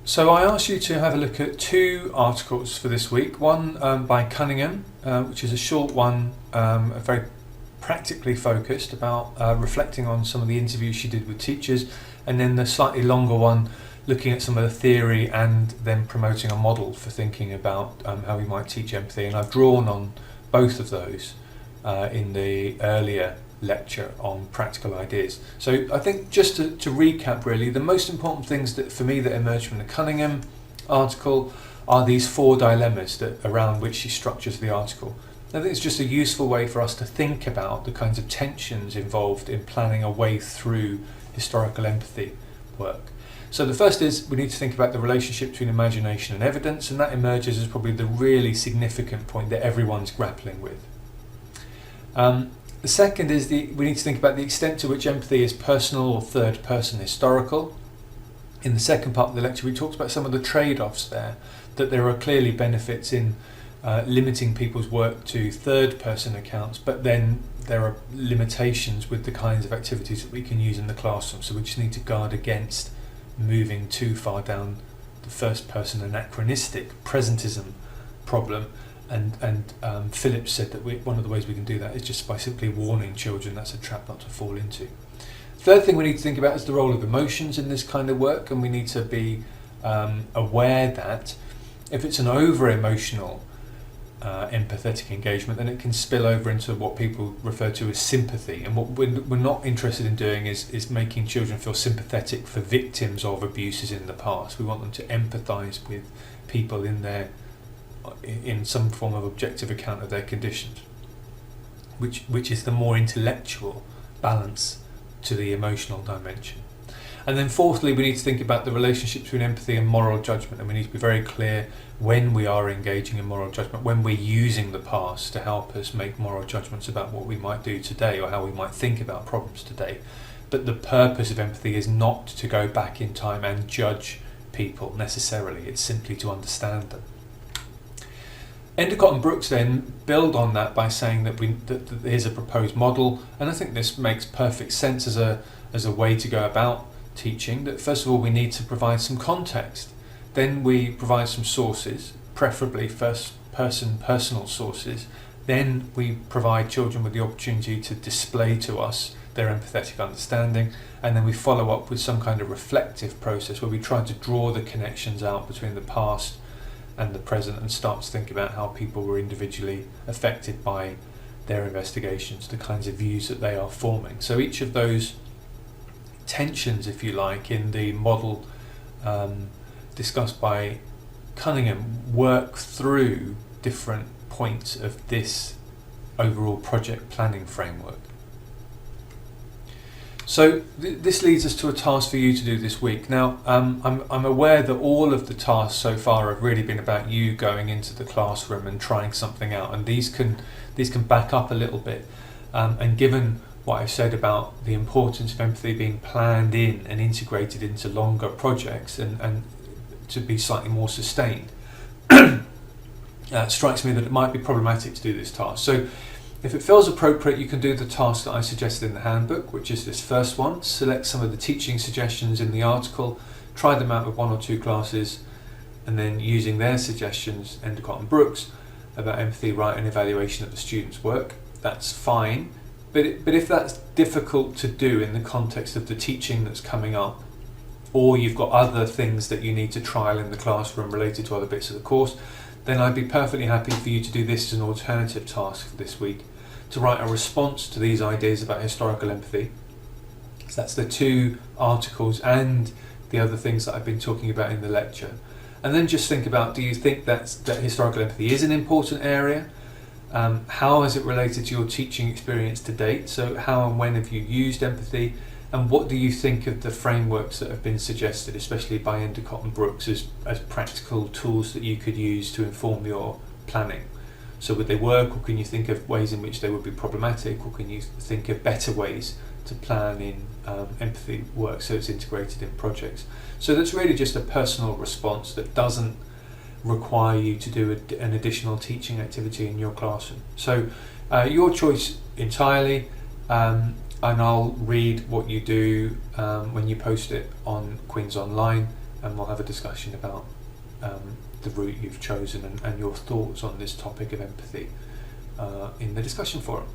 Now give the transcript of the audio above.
So I asked you to have a look at two articles for this week. One by Cunningham, which is a short one, very practically focused about reflecting on some of the interviews she did with teachers, and then the slightly longer one looking at some of the theory and then promoting a model for thinking about how we might teach empathy. And I've drawn on both of those in the earlier lecture on practical ideas. So I think just to recap really, the most important things that for me that emerged from the Cunningham article are these four dilemmas that around which she structures the article. I think it's just a useful way for us to think about the kinds of tensions involved in planning a way through historical empathy work. So the first is we need to think about the relationship between imagination and evidence, and that emerges as probably the really significant point that everyone's grappling with. The second is we need to think about the extent to which empathy is personal or third person historical. In the second part of the lecture we talked about some of the trade-offs there, that there are clearly benefits in limiting people's work to third person accounts, but then there are limitations with the kinds of activities that we can use in the classroom, so we just need to guard against moving too far down the first person anachronistic presentism problem. And Phillips said that one of the ways we can do that is just by simply warning children that's a trap not to fall into. Third thing we need to think about is the role of emotions in this kind of work, and we need to be aware that if it's an over-emotional empathetic engagement, then it can spill over into what people refer to as sympathy. And what we're not interested in doing is making children feel sympathetic for victims of abuses in the past. We want them to empathise with people in some form of objective account of their conditions, which is the more intellectual balance to the emotional dimension. And then fourthly, we need to think about the relationship between empathy and moral judgment, and we need to be very clear when we are engaging in moral judgment, when we're using the past to help us make moral judgments about what we might do today or how we might think about problems today. But the purpose of empathy is not to go back in time and judge people necessarily, it's simply to understand them. Endacott and Brooks then build on that by saying that here's a proposed model, and I think this makes perfect sense as a way to go about teaching. That first of all we need to provide some context, then we provide some sources, preferably first person personal sources, then we provide children with the opportunity to display to us their empathetic understanding, and then we follow up with some kind of reflective process where we try to draw the connections out between the past and the present and start to think about how people were individually affected by their investigations, the kinds of views that they are forming. So each of those tensions, if you like, in the model discussed by Cunningham work through different points of this overall project planning framework. So this leads us to a task for you to do this week. Now, I'm aware that all of the tasks so far have really been about you going into the classroom and trying something out, and these can back up a little bit. And given what I've said about the importance of empathy being planned in and integrated into longer projects and to be slightly more sustained, it strikes me that it might be problematic to do this task. So if it feels appropriate, you can do the task that I suggested in the handbook, which is this first one. Select some of the teaching suggestions in the article, try them out with one or two classes, and then using their suggestions, Endacott and Brooks, about empathy, write an evaluation of the student's work. That's fine, but if that's difficult to do in the context of the teaching that's coming up, or you've got other things that you need to trial in the classroom related to other bits of the course, then I'd be perfectly happy for you to do this as an alternative task for this week, to write a response to these ideas about historical empathy. So that's the two articles and the other things that I've been talking about in the lecture. And then just think about, do you think that historical empathy is an important area? How has it related to your teaching experience to date? So how and when have you used empathy? And what do you think of the frameworks that have been suggested, especially by Endacott and Brooks, as practical tools that you could use to inform your planning? So would they work, or can you think of ways in which they would be problematic, or can you think of better ways to plan in empathy work so it's integrated in projects? So that's really just a personal response that doesn't require you to do an additional teaching activity in your classroom. So your choice entirely. And I'll read what you do when you post it on Queen's Online, and we'll have a discussion about the route you've chosen and your thoughts on this topic of empathy in the discussion forum.